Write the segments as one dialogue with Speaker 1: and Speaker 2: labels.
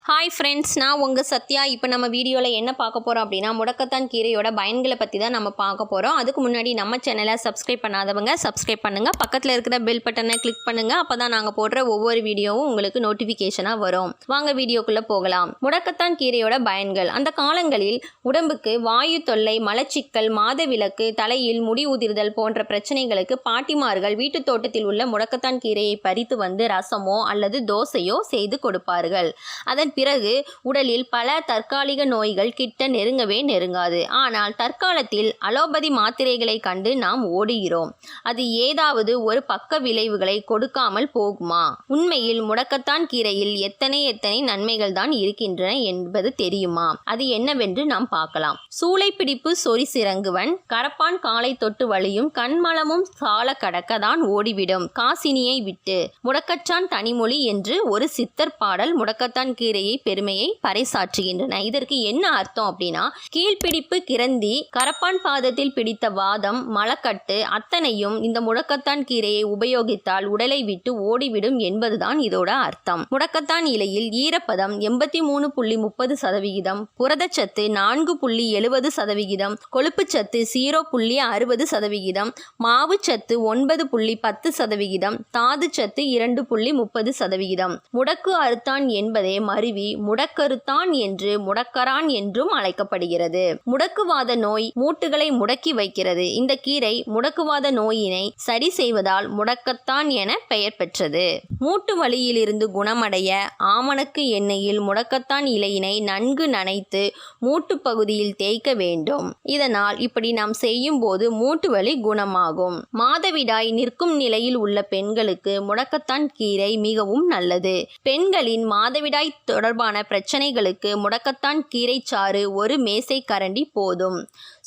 Speaker 1: Hi friends, நான் உங்கள் சத்யா. இப்போ நம்ம வீடியோவில் என்ன பார்க்க போகிறோம் அப்படின்னா, முடக்கத்தான் கீரையோட பயன்களை பற்றி தான் நம்ம பார்க்க போகிறோம். அதுக்கு முன்னாடி நம்ம சேனலை சப்ஸ்கிரைப் பண்ணாதவங்க சப்ஸ்கிரைப் பண்ணுங்கள். பக்கத்தில் இருக்கிற பெல் பட்டனை கிளிக் பண்ணுங்கள். அப்போ தான் நாங்கள் போடுற ஒவ்வொரு வீடியோவும் உங்களுக்கு நோட்டிஃபிகேஷனாக வரும். வாங்க வீடியோக்குள்ளே போகலாம். முடக்கத்தான் கீரையோட பயன்கள். அந்த காலங்களில் உடம்புக்கு வாயு தொல்லை, மலச்சிக்கல், மாதவிலக்கு, தலையில் முடி உதிர்தல் போன்ற பிரச்சனைகளுக்கு பாட்டிமார்கள் வீட்டு தோட்டத்தில் உள்ள முடக்கத்தான் கீரையை பறித்து வந்து ரசமோ அல்லது தோசையோ செய்து கொடுப்பார்கள். அதன் பிறகு உடலில் பல தற்காலிக நோய்கள் கிட்ட நெருங்கவே நெருங்காது. ஆனால் தற்காலத்தில் அலோபதி மாத்திரைகளை கண்டு நாம் ஓடுகிறோம். அது ஏதாவது ஒரு பக்க விளைவுகளை கொடுக்காமல் போகுமா? உண்மையில் முடக்கத்தான் கீரையில் எத்தனை நன்மைகள் தான் இருக்கின்றன என்பது தெரியுமா? அது என்னவென்று நாம் பார்க்கலாம். சூளை பிடிப்பு, சொறி சிறங்குவன், கரப்பான் காலை தொட்டு வலியும், கண்மலமும் சால கடக்க தான் ஓடிவிடும் காசினியை விட்டு. முடக்கச்சான் தனிமொழி என்று ஒரு சித்தர் பாடல் முடக்கத்தான் கீரையை பெருமையை பறைசாற்றுகின்றன. இதற்கு என்ன அர்த்தம் அப்படின்னா, கீழ்பிடிப்பு, கிரந்தி, கரப்பான் பாதத்தில் பிடித்த வாதம், மலக்கட்டு அத்தனையும் இந்த முடக்கத்தான் கீரையை உபயோகித்தால் உடலை விட்டு ஓடிவிடும் என்பதுதான் இதோட அர்த்தம். முடக்கத்தான் இலையில் ஈரப்பதம் 83.30%, புரதச்சத்து 4.70%, கொழுப்புச்சத்து 0.60%, மாவுச்சத்து 9.10%, தாதுச்சத்து 2.30%. முடக்கு அறுத்தான் என்பதே மருவி முடக்கருத்தான் என்று முடக்கரான் என்றும் அழைக்கப்படுகிறது. முடக்குவாத நோய் மூட்டுகளை முடக்கி வைக்கிறது. இந்த கீரை முடக்குவாத நோயினை சரி செய்வதால் முடக்கத்தான் என பெயர் பெற்றது. மூட்டு வலியிலிருந்து குணமடைய ஆமணக்கு எண்ணெயில் முடக்கத்தான் இலையினை நன்கு நனைத்து மூட்டு பகுதியில் தேய்க்க வேண்டும். இதனால் இப்படி நாம் செய்யும் போது மூட்டு வலி குணமாகும். மாதவிடாய் நிற்கும் நிலையில் உள்ள பெண்களுக்கு முடக்கத்தான் கீரை மிகவும் நல்லது. பெண்களின் மாதவிடாய் தொடர்பான பிரச்சனைகளுக்கு முடக்கத்தான் கீரை சாறு ஒரு மேசை கரண்டி போதும்.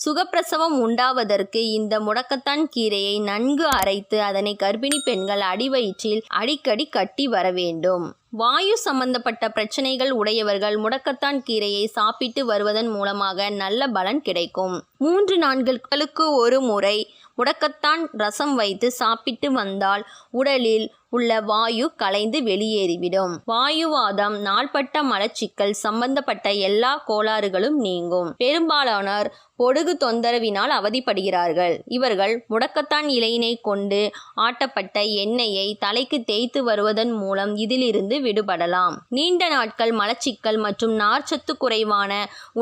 Speaker 1: சுகப்பிரசவம் உண்டாவதற்கு இந்த முடக்கத்தான் கீரையை நன்கு அரைத்து அதனை கர்ப்பிணி பெண்கள் அடிவயிற்றில் அடிக்கடி கட்டி வர வேண்டும். வாயு சம்பந்தப்பட்ட பிரச்சனைகள் உடையவர்கள் முடக்கத்தான் கீரையை சாப்பிட்டு வருவதன் மூலமாக நல்ல பலன் கிடைக்கும். 3 நாட்களுக்கு ஒரு முறை முடக்கத்தான் ரசம் வைத்து சாப்பிட்டு வந்தால் உடலில் உள்ள வாயு கலைந்து வெளியேறிவிடும். வாயுவாதம், நாள்பட்ட மலச்சிக்கல் சம்பந்தப்பட்ட எல்லா கோளாறுகளும் நீங்கும். பெரும்பாலானோர் பொடுகு தொந்தரவினால் அவதிப்படுகிறார்கள். இவர்கள் முடக்கத்தான் இலையினை கொண்டு ஆட்டப்பட்ட எண்ணெயை தலைக்கு தேய்த்து வருவதன் மூலம் இதிலிருந்து விடுபடலாம். நீண்ட நாட்கள் மலச்சிக்கல் மற்றும் நார்ச்சத்து குறைவான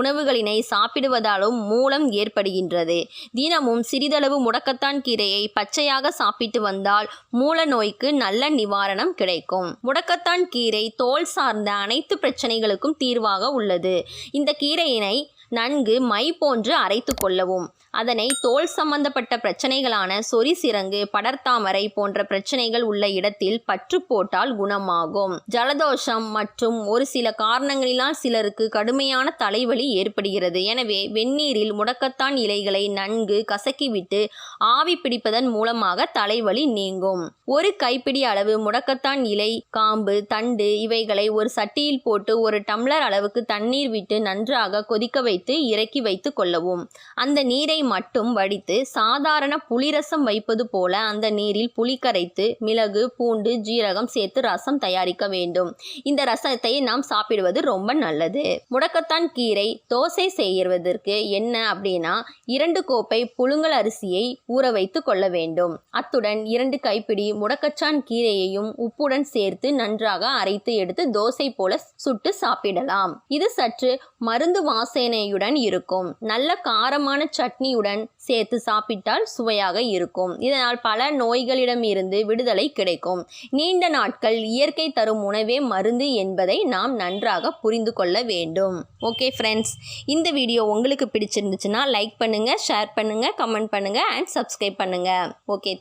Speaker 1: உணவுகளினை சாப்பிடுவதாலும் மூலம் ஏற்படுகின்றது. தினமும் சிறிதளவு முடக்கத்தான் கீரையை பச்சையாக சாப்பிட்டு வந்தால் மூல நோய்க்கு நல்ல நிவாரணம் கிடைக்கும். முடக்கத்தான் கீரை தோல் சார்ந்த அனைத்து பிரச்சனைகளுக்கும் தீர்வாக உள்ளது. இந்த கீரையினை நன்கு மை போன்று அரைத்து கொள்ளவும். அதனை தோல் சம்பந்தப்பட்ட பிரச்சனைகளான சொறி சிறங்கு, படர்தாமரை போன்ற பிரச்சனைகள் உள்ள இடத்தில் பற்று போட்டால் குணமாகும். ஜலதோஷம் மற்றும் ஒரு சில காரணங்களினால் சிலருக்கு கடுமையான தலைவலி ஏற்படுகிறது. எனவே வெந்நீரில் முடக்கத்தான் இலைகளை நன்கு கசக்கிவிட்டு ஆவி பிடிப்பதன் மூலமாக தலைவலி நீங்கும். ஒரு கைப்பிடி அளவு முடக்கத்தான் இலை, காம்பு, தண்டு இவைகளை ஒரு சட்டியில் போட்டு 1 டம்ளர் அளவுக்கு தண்ணீர் விட்டு நன்றாக கொதிக்க வைத்து இறக்கி வைத்து கொள்ளவும். அந்த நீரை மட்டும் வடித்து சாதாரண புளிரசம் வைப்பது போல அந்த நீரில் புளி கரைத்து மிளகு, பூண்டு, ஜீரகம் சேர்த்து ரசம் தயாரிக்க வேண்டும். இந்த ரசத்தை நாம் சாப்பிடுவது ரொம்ப நல்லது. முடக்கத்தான் கீரை தோசை செய்வதற்கு என்ன அப்படின்னா, 2 கோப்பை புழுங்கல் அரிசியை ஊற வைத்து கொள்ள வேண்டும். அத்துடன் 2 கைப்பிடி முடக்கச்சான் கீரையையும் உப்புடன் சேர்த்து நன்றாக அரைத்து எடுத்து தோசை போல சுட்டு சாப்பிடலாம். இது சற்று மருந்து வாசனையுடன் இருக்கும். நல்ல காரமான சட்னியுடன் சேர்த்து சாப்பிட்டால் சுவையாக இருக்கும். இதனால் பல நோய்களிடம் இருந்து விடுதலை கிடைக்கும். நீண்ட நாட்கள் இயற்கை தரும் உணவே மருந்து என்பதை நாம் நன்றாக புரிந்து கொள்ள வேண்டும். ஓகே ஃப்ரெண்ட்ஸ், இந்த வீடியோ உங்களுக்கு பிடிச்சிருந்துச்சுன்னா லைக் பண்ணுங்க, ஷேர் பண்ணுங்க, கமெண்ட் பண்ணுங்க அண்ட் சப்ஸ்கிரைப் பண்ணுங்க. ஓகே.